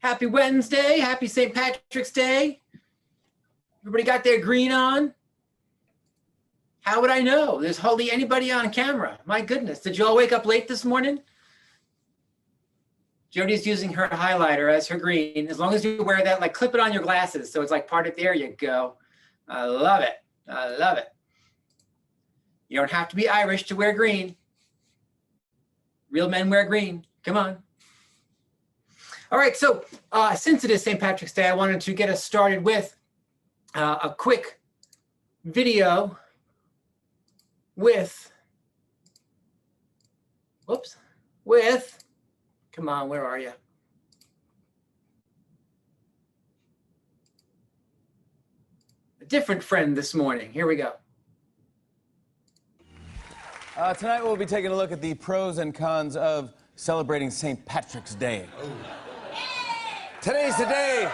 Happy Wednesday. Happy St. Patrick's Day. Everybody got their green on? How would I know? There's hardly anybody on camera. My goodness. Did you all wake up late this morning? Jody's using her highlighter as her green. As long as you wear that, like clip it on your glasses. So it's like part of, there you go. I love it. I love it. You don't have to be Irish to wear green. Real men wear green. Come on. All right, so since it is St. Patrick's Day, I wanted to get us started with a quick video with, come on, where are you? A different friend this morning. Here we go. Tonight we'll be taking a look at the pros and cons of celebrating St. Patrick's Day. Oh. Today's the day.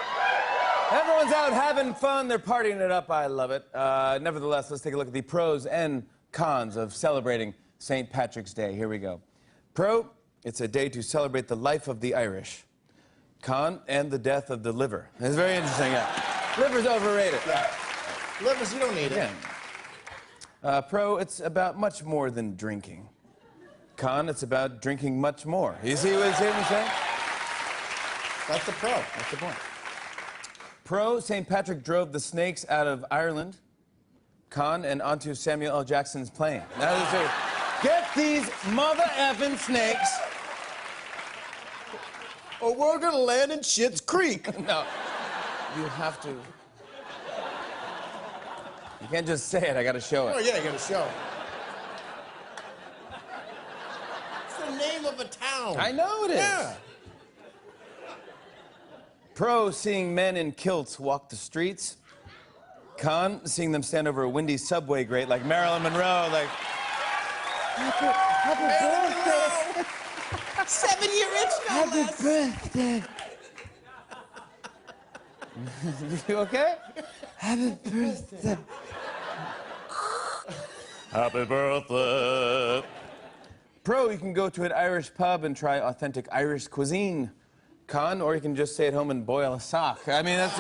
Everyone's out having fun. They're partying it up. I love it. Nevertheless, let's take a look at the pros and cons of celebrating St. Patrick's Day. Here we go. Pro, it's a day to celebrate the life of the Irish. Con, and the death of the liver. It's very interesting, yeah. Liver's overrated. Yeah. Livers, you don't need it. Yeah. Pro, it's about much more than drinking. Con, it's about drinking much more. You see what I'm saying? That's the pro. That's the point. Pro, St. Patrick drove the snakes out of Ireland. Con, and onto Samuel L. Jackson's plane. Now, get these mother effing snakes. Or we're gonna land in Schitt's Creek. No, you have to. You can't just say it, I gotta show it. Oh yeah, you gotta show it. It's the name of a town. I know it is. Yeah. Pro, seeing men in kilts walk the streets. Con, seeing them stand over a windy subway grate like Marilyn Monroe, like, happy birthday. 7-year itch, no Happy less. birthday. You okay? Happy birthday. Happy birthday. Pro, you can go to an Irish pub and try authentic Irish cuisine. Con, or you can just stay at home and boil a sock. I mean, that's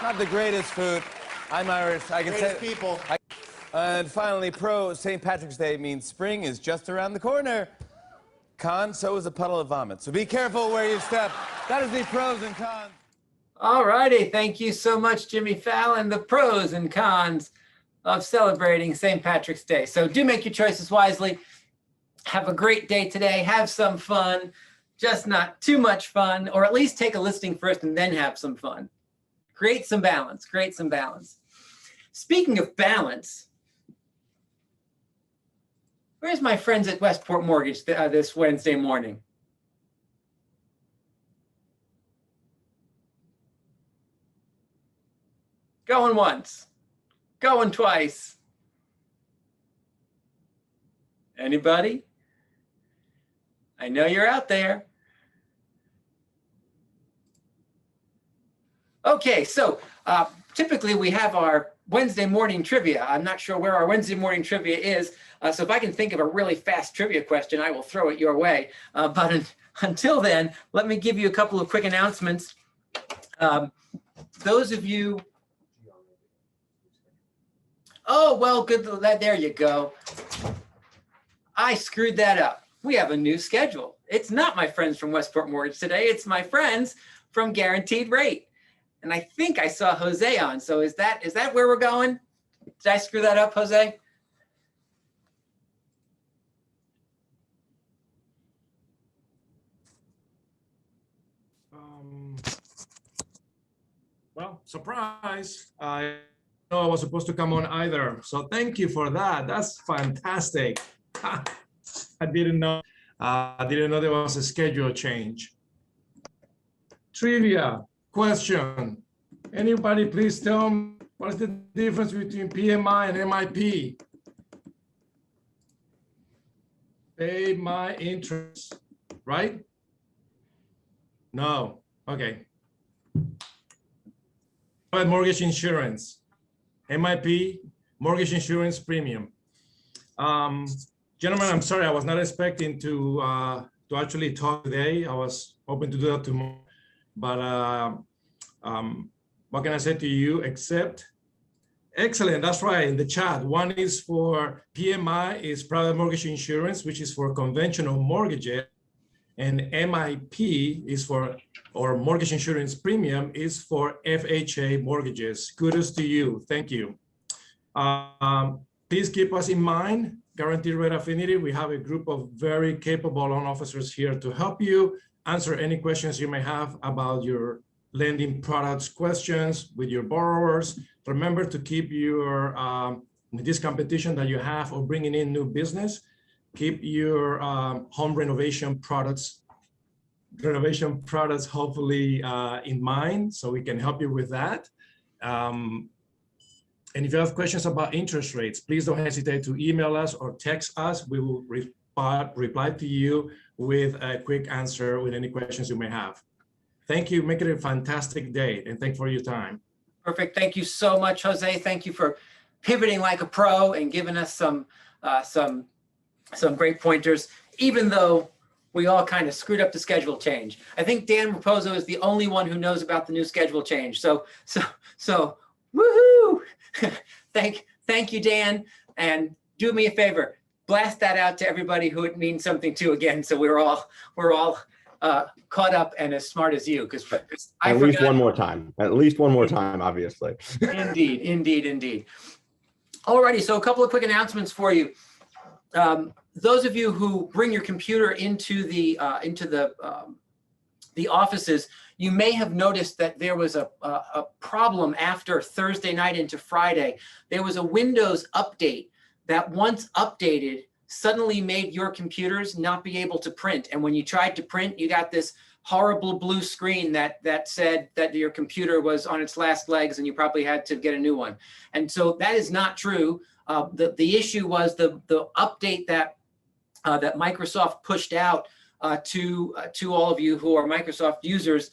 not the greatest food. I'm Irish. I can Greatest say people. And finally, pro, St. Patrick's Day means spring is just around the corner. Con, so is a puddle of vomit. So be careful where you step. That is the pros and cons. All righty. Thank you so much, Jimmy Fallon. The pros and cons of celebrating St. Patrick's Day. So do make your choices wisely. Have a great day today. Have some fun. Just not too much fun, or at least take a listing first and then have some fun. Create some balance. Create some balance. Speaking of balance, where's my friends at Westport Mortgage this Wednesday morning? Going once, going twice. Anybody? I know you're out there. Okay, so typically we have our Wednesday morning trivia. I'm not sure where our Wednesday morning trivia is, so if I can think of a really fast trivia question, I will throw it your way. But until then, let me give you a couple of quick announcements. Those of you, oh, well, good, there you go. I screwed that up. We have a new schedule. It's not my friends from Westport Mortgage today. It's my friends from Guaranteed Rate. And I think I saw Jose on. So is that where we're going? Did I screw that up, Jose? Well, surprise. I know I was supposed to come on either. So thank you for that. That's fantastic. I didn't know. Didn't know there was a schedule change. Trivia question. Anybody please tell me what's the difference between PMI and MIP? Pay my interest, right? No. Okay. Mortgage insurance. MIP, mortgage insurance premium. Gentlemen, I'm sorry, I was not expecting to actually talk today. I was hoping to do that tomorrow. But what can I say to you except, excellent, that's right, in the chat. One is for PMI, is private mortgage insurance, which is for conventional mortgages. And MIP is for, or mortgage insurance premium is for FHA mortgages. Kudos to you, thank you. Please keep us in mind, Guaranteed Rate Affinity. We have a group of very capable loan officers here to help you answer any questions you may have about your lending products questions with your borrowers. Remember to keep your, this competition that you have of bringing in new business, keep your home renovation products hopefully in mind, so we can help you with that. And if you have questions about interest rates, please don't hesitate to email us or text us. We will reply to you with a quick answer with any questions you may have. Thank you. Make it a fantastic day, and thank you for your time. Perfect. Thank you so much, Jose. Thank you for pivoting like a pro and giving us some great pointers, even though we all kind of screwed up the schedule change. I think Dan Raposo is the only one who knows about the new schedule change. So woohoo! Thank you, Dan. And do me a favor, blast that out to everybody who it means something to again, so we're all caught up and as smart as you, because at least one more time. At least one more time, obviously. Indeed, indeed, indeed. Alrighty, so a couple of quick announcements for you. Those of you who bring your computer into the offices, you may have noticed that there was a problem after Thursday night into Friday. There was a Windows update that once updated suddenly made your computers not be able to print. And when you tried to print, you got this horrible blue screen that said that your computer was on its last legs and you probably had to get a new one. And so that is not true. The issue was the update that Microsoft pushed out to all of you who are Microsoft users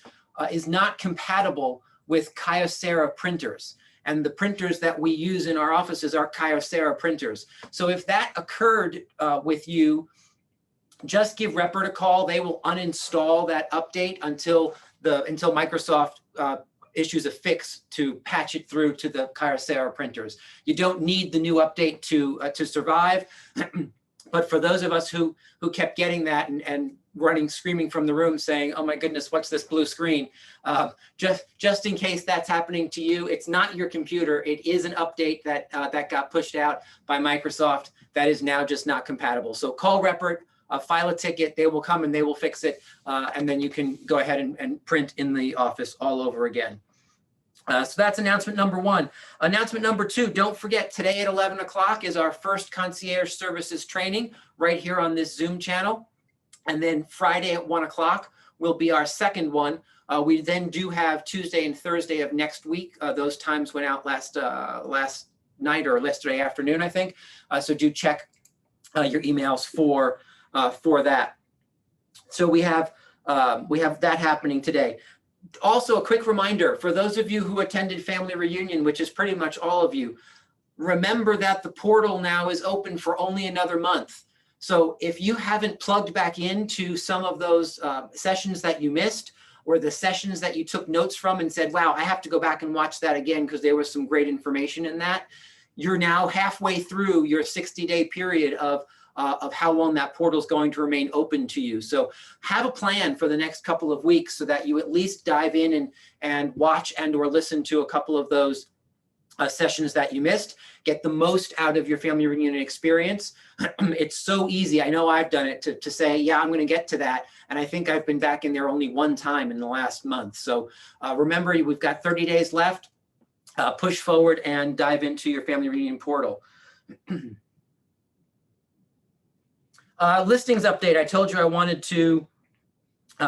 is not compatible with Kyocera printers. And the printers that we use in our offices are Kyocera printers. So if that occurred with you, just give Repert a call. They will uninstall that update until Microsoft issues a fix to patch it through to the Kyocera printers. You don't need the new update to survive. But for those of us who kept getting that and running, screaming from the room saying, oh my goodness, what's this blue screen? Just in case that's happening to you, it's not your computer. It is an update that got pushed out by Microsoft that is now just not compatible. So call Repert, file a ticket, they will come and they will fix it. And then you can go ahead and print in the office all over again. So that's announcement number one. Announcement number two, don't forget, today at 11 o'clock is our first concierge services training right here on this Zoom channel. And then Friday at 1 o'clock will be our second one. We then do have Tuesday and Thursday of next week. Those times went out last night or yesterday afternoon, I think. So do check your emails for that. So we have that happening today. Also, a quick reminder for those of you who attended Family Reunion, which is pretty much all of you, remember that the portal now is open for only another month. So if you haven't plugged back into some of those sessions that you missed, or the sessions that you took notes from and said, wow, I have to go back and watch that again because there was some great information in that, you're now halfway through your 60-day period of how long that portal is going to remain open to you. So have a plan for the next couple of weeks so that you at least dive in and watch and or listen to a couple of those sessions that you missed. Get the most out of your Family Reunion experience. It's so easy. I know I've done it to say, yeah, I'm going to get to that. And I think I've been back in there only one time in the last month. So remember, we've got 30 days left. Push forward and dive into your Family Reunion portal. Listings update. I told you I wanted to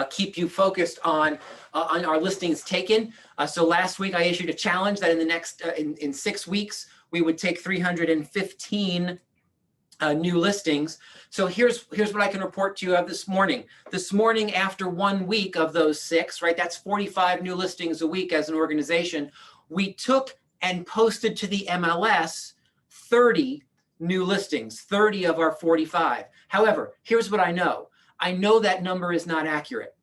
keep you focused on our listings taken. So last week I issued a challenge that in the next in 6 weeks we would take 315 new listings. So here's what I can report to you of this morning. This morning, after 1 week of those 6, right? That's 45 new listings a week as an organization. We took and posted to the MLS 30 new listings, 30 of our 45. However, here's what I know. I know that number is not accurate.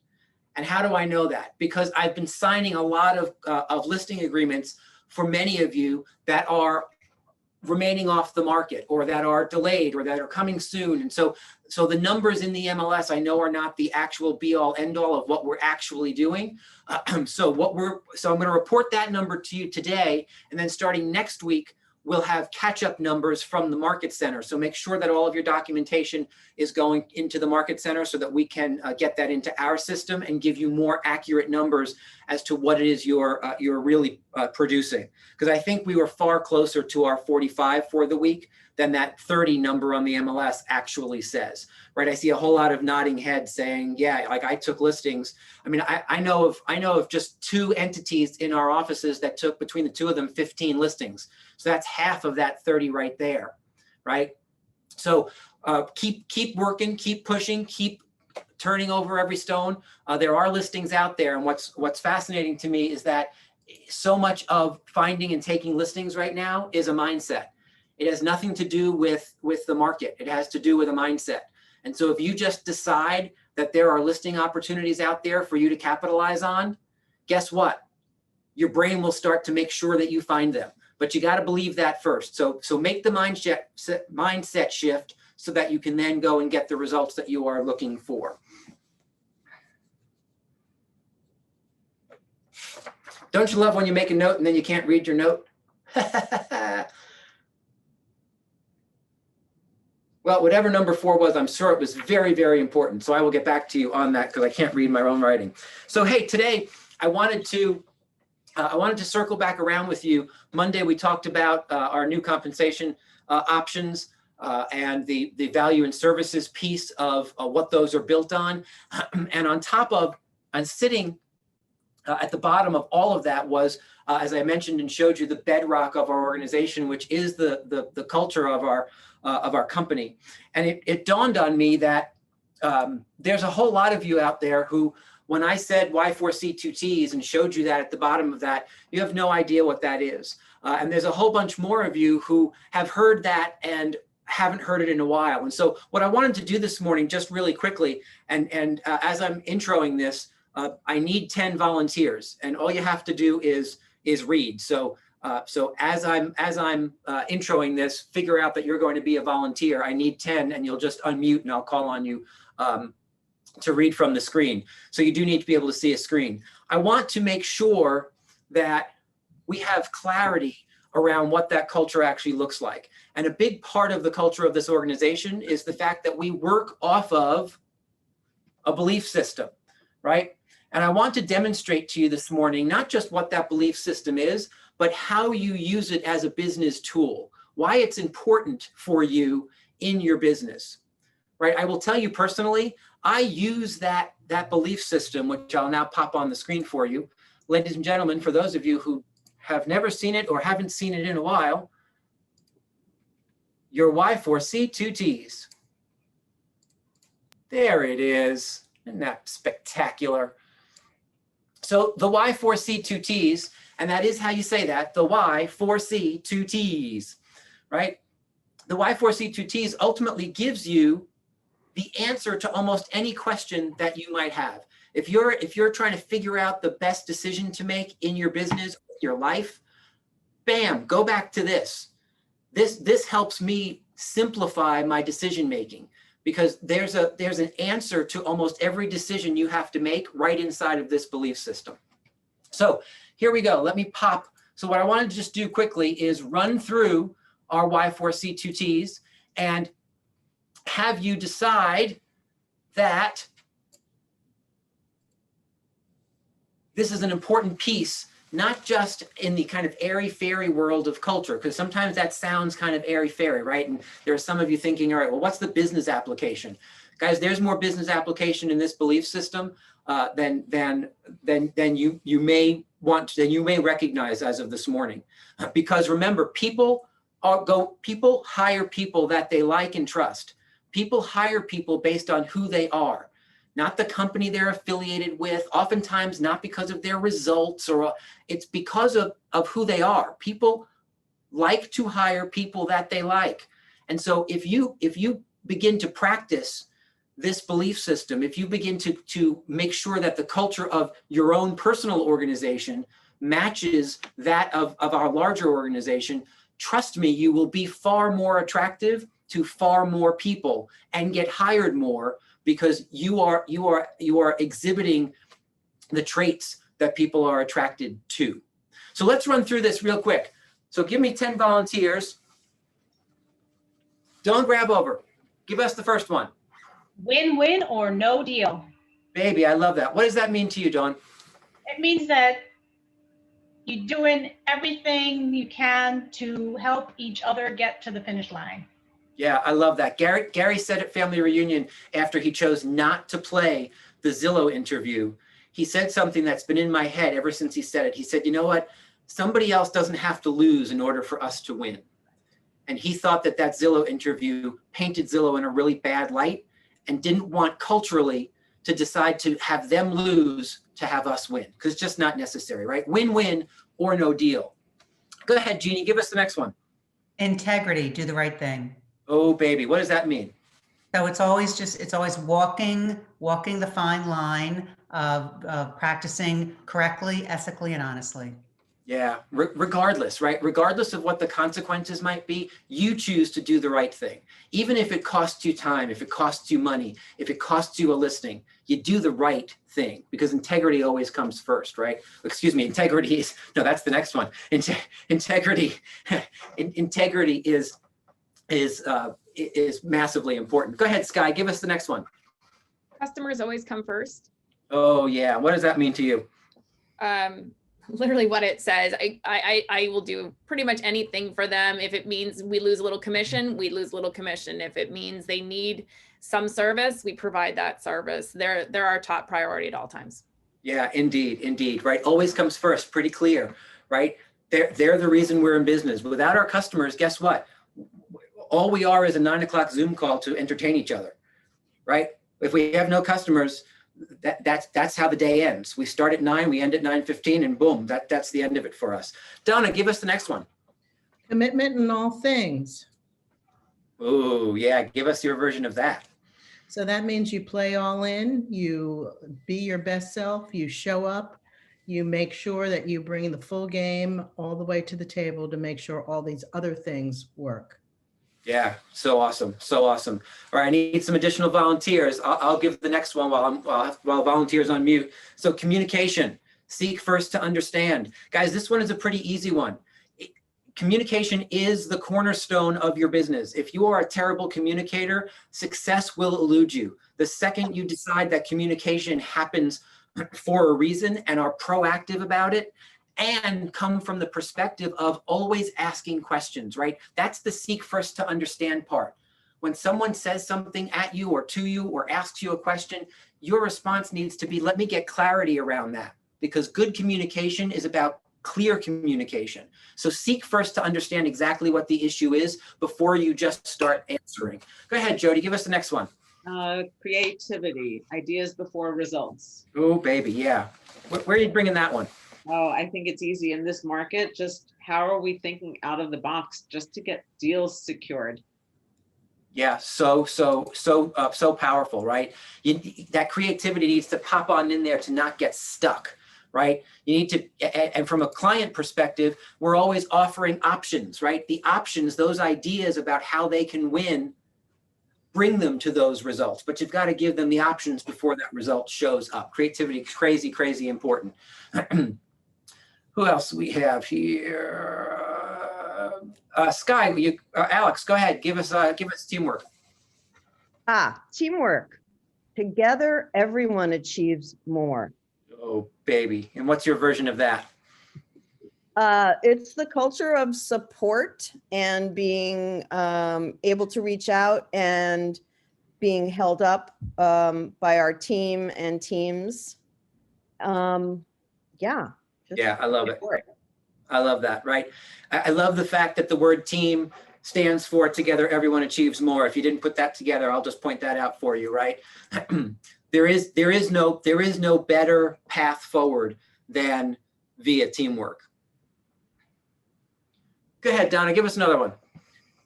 And how do I know that? Because I've been signing a lot of listing agreements for many of you that are remaining off the market, or that are delayed, or that are coming soon. And so the numbers in the MLS I know are not the actual be all end all of what we're actually doing. So I'm going to report that number to you today, and then starting next week, we'll have catch-up numbers from the market center. So make sure that all of your documentation is going into the market center so that we can get that into our system and give you more accurate numbers as to what it is you're really producing. Because I think we were far closer to our 45 for the week than that 30 number on the MLS actually says, right? I see a whole lot of nodding heads saying, yeah, like I took listings. I mean, I know of just 2 entities in our offices that took, between the 2 of them, 15 listings. So that's half of that 30 right there, right? So keep working, keep pushing, keep turning over every stone. There are listings out there, and what's fascinating to me is that so much of finding and taking listings right now is a mindset. It has nothing to do with the market. It has to do with a mindset. And so if you just decide that there are listing opportunities out there for you to capitalize on, guess what? Your brain will start to make sure that you find them. But you got to believe that first. So make the mindset shift so that you can then go and get the results that you are looking for. Don't you love when you make a note and then you can't read your note? Well, whatever number 4 was, I'm sure it was very, very important. So I will get back to you on that because I can't read my own writing. So hey, today I wanted to circle back around with you. Monday we talked about our new compensation options and the value and services piece of what those are built on. And on top of, and sitting at the bottom of all of that was, as I mentioned and showed you, the bedrock of our organization, which is the culture of our company. And it dawned on me that there's a whole lot of you out there who, when I said Y4C2Ts and showed you that at the bottom of that, you have no idea what that is. And there's a whole bunch more of you who have heard that and haven't heard it in a while. And so what I wanted to do this morning, just really quickly, and as I'm introing this, I need 10 volunteers, and all you have to do is read. So as I'm introing this, figure out that you're going to be a volunteer. I need 10, and you'll just unmute, and I'll call on you to read from the screen. So you do need to be able to see a screen. I want to make sure that we have clarity around what that culture actually looks like. And a big part of the culture of this organization is the fact that we work off of a belief system, right? And I want to demonstrate to you this morning, not just what that belief system is, but how you use it as a business tool, why it's important for you in your business, right? I will tell you personally, I use that belief system, which I'll now pop on the screen for you. Ladies and gentlemen, for those of you who have never seen it or haven't seen it in a while, your Y4C2Ts. There it is. Isn't that spectacular? So the Y4C2Ts, and that is how you say that, the Y4C2Ts, right? The Y4C2Ts ultimately gives you the answer to almost any question that you might have. If you're trying to figure out the best decision to make in your business, your life, bam, go back to this. This helps me simplify my decision making, because there's an answer to almost every decision you have to make right inside of this belief system. So here we go. Let me pop. So what I wanted to just do quickly is run through our Y4C2Ts and have you decide that this is an important piece, not just in the kind of airy-fairy world of culture, because sometimes that sounds kind of airy-fairy, right? And there are some of you thinking, all right, well, what's the business application? Guys, there's more business application in this belief system than you may recognize as of this morning. Because remember, people hire people that they like and trust. People hire people based on who they are, not the company they're affiliated with, oftentimes not because of their results, or it's because of who they are. People like to hire people that they like. And so if you begin to practice this belief system, if you begin to make sure that the culture of your own personal organization matches that of our larger organization, trust me, you will be far more attractive to far more people and get hired more because you are exhibiting the traits that people are attracted to. So let's run through this real quick. So give me 10 volunteers. Don't grab over. Give us the first one. Win-win or no deal. Baby, I love that. What does that mean to you, Dawn? It means that you're doing everything you can to help each other get to the finish line. Yeah, I love that. Gary said at family reunion after he chose not to play the Zillow interview, he said something that's been in my head ever since he said it. He said, you know what? Somebody else doesn't have to lose in order for us to win. And he thought that Zillow interview painted Zillow in a really bad light and didn't want culturally to decide to have them lose to have us win, because it's just not necessary, right? Win-win or no deal. Go ahead, Jeannie, give us the next one. Integrity, do the right thing. Oh, baby, what does that mean? So it's always walking the fine line of practicing correctly, ethically, and honestly. Yeah, regardless, right? Regardless of what the consequences might be, you choose to do the right thing. Even if it costs you time, if it costs you money, if it costs you a listing, you do the right thing because integrity always comes first, right? Excuse me, integrity is, no, that's the next one. Integrity is massively important. Go ahead, Sky, give us the next one. Customers always come first. Oh yeah, what does that mean to you? Literally what it says. I will do pretty much anything for them. If it means we lose a little commission, we lose a little commission. If it means they need some service, we provide that service. They're our top priority at all times. Yeah, indeed, right? Always comes first, pretty clear, right? They're the reason we're in business. Without our customers, guess what? All we are is a 9 o'clock Zoom call to entertain each other, right? If we have no customers, that's how the day ends. We start at 9, we end at 9:15, and boom, that's the end of it for us. Donna, give us the next one. Commitment in all things. Oh yeah, give us your version of that. So that means you play all in, you be your best self, you show up, you make sure that you bring the full game all the way to the table to make sure all these other things work. Yeah, so awesome, so awesome. All right, I need some additional volunteers. I'll give the next one while volunteers on mute. So communication, seek first to understand. Guys, this one is a pretty easy one. Communication is the cornerstone of your business. If you are a terrible communicator, success will elude you. The second you decide that communication happens for a reason and are proactive about it, and come from the perspective of always asking questions, right? That's the seek first to understand part. When someone says something at you or to you or asks you a question, your response needs to be, let me get clarity around that, because good communication is about clear communication. So seek first to understand exactly what the issue is before you just start answering. Go ahead, Jody, give us the next one. Creativity, ideas before results. Oh, baby, yeah. Where are you bringing that one? Oh, I think it's easy in this market. Just how are we thinking out of the box just to get deals secured? Yeah, so powerful, right? That creativity needs to pop on in there to not get stuck, right? You need to, and from a client perspective, we're always offering options, right? The options, those ideas about how they can win, bring them to those results, but you've got to give them the options before that result shows up. Creativity, crazy, crazy important. Who else do we have here? Sky, Alex, go ahead. Give us teamwork. Teamwork. Together, everyone achieves more. Oh, baby. And what's your version of that? It's the culture of support and being able to reach out and being held up by our team and teams. Yeah, I love it. I love that, right? I love the fact that the word team stands for together everyone achieves more. If you didn't put that together, I'll just point that out for you, right? There is no better path forward than via teamwork. Go ahead, Donna, give us another one.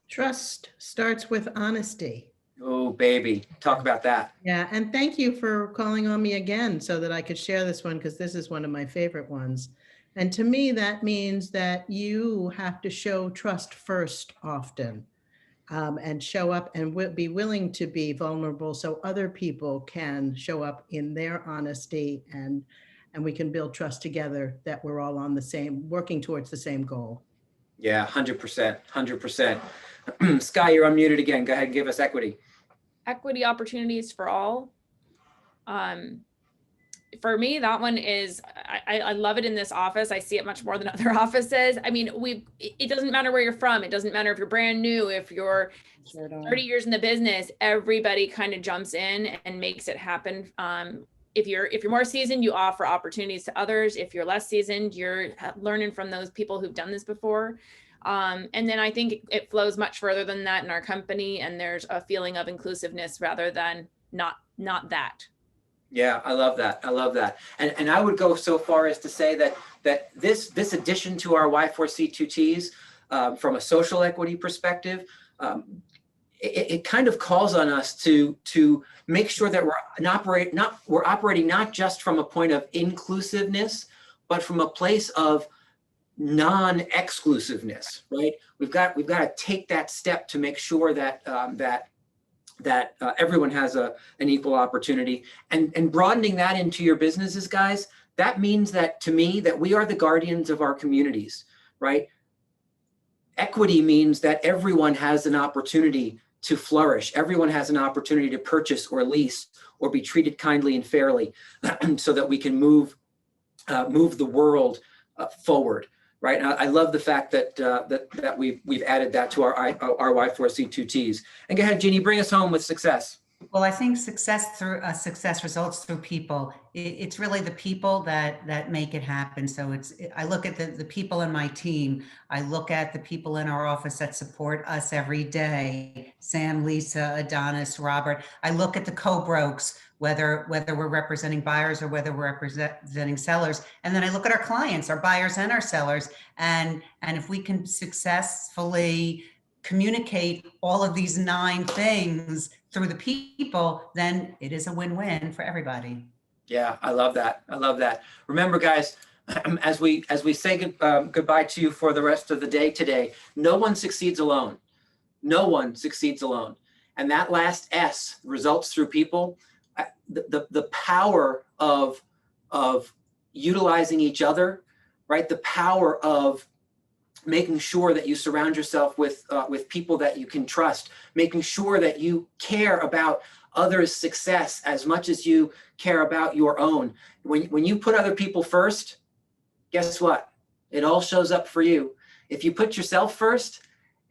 Trust starts with honesty. Oh, baby. Talk about that. Yeah, and thank you for calling on me again so that I could share this one, because this is one of my favorite ones. And to me, that means that you have to show trust first often, and show up and be willing to be vulnerable so other people can show up in their honesty, and we can build trust together that we're all on the same, working towards the same goal. Yeah, 100%, 100%. Sky, you're unmuted again. Go ahead and give us equity. Equity opportunities for all. For me, that one is, I love it in this office. I see it much more than other offices. I mean, it doesn't matter where you're from. It doesn't matter if you're brand new, if you're 30 years in the business, everybody kind of jumps in and makes it happen. If you're more seasoned, you offer opportunities to others. If you're less seasoned, you're learning from those people who've done this before. And then I think it flows much further than that in our company, and there's a feeling of inclusiveness rather than not that. Yeah, I love that. I love that. And I would go so far as to say that this addition to our Y4C2Ts, from a social equity perspective, it kind of calls on us to make sure that we're operating not just from a point of inclusiveness, but from a place of non-exclusiveness, right? We've got to take that step to make sure that everyone has an equal opportunity, and broadening that into your businesses, guys. That means that, to me, that we are the guardians of our communities, right? Equity means that everyone has an opportunity to flourish. Everyone has an opportunity to purchase or lease or be treated kindly and fairly, so that we can move the world forward. Right. I love the fact that we've added that to our Y4C2Ts. And go ahead, Jeannie, bring us home with success. Well, I think success results through people. It's really the people that make it happen. So I look at the people in my team. I look at the people in our office that support us every day. Sam, Lisa, Adonis, Robert. I look at the co-brokes, whether we're representing buyers or whether we're representing sellers. And then I look at our clients, our buyers and our sellers. And if we can successfully communicate all of these 9 things through the people, then it is a win-win for everybody. Yeah, I love that. I love that. Remember, guys, as we say goodbye to you for the rest of the day today, no one succeeds alone. No one succeeds alone. And that last S, results through people. The power of utilizing each other, right? The power of making sure that you surround yourself with people that you can trust, making sure that you care about others' success as much as you care about your own. When you put other people first, guess what? It all shows up for you. If you put yourself first,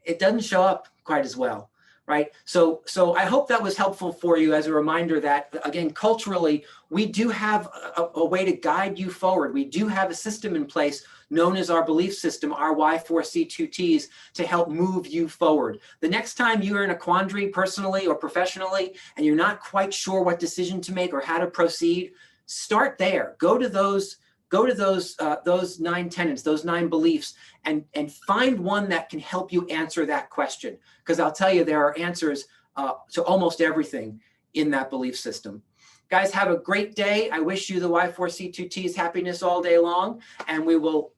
it doesn't show up quite as well, right? So I hope that was helpful for you as a reminder that, again, culturally, we do have a way to guide you forward. We do have a system in place known as our belief system, our Y4C2Ts, to help move you forward. The next time you're in a quandary personally or professionally, and you're not quite sure what decision to make or how to proceed, start there. Go to those 9 tenets, those 9 beliefs, and find one that can help you answer that question. Because I'll tell you, there are answers to almost everything in that belief system. Guys, have a great day. I wish you the Y4C2Ts happiness all day long, and we will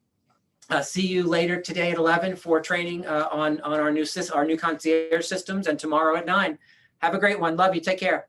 see you later today at 11 for training on our new concierge systems, and tomorrow at 9. Have a great one. Love you. Take care.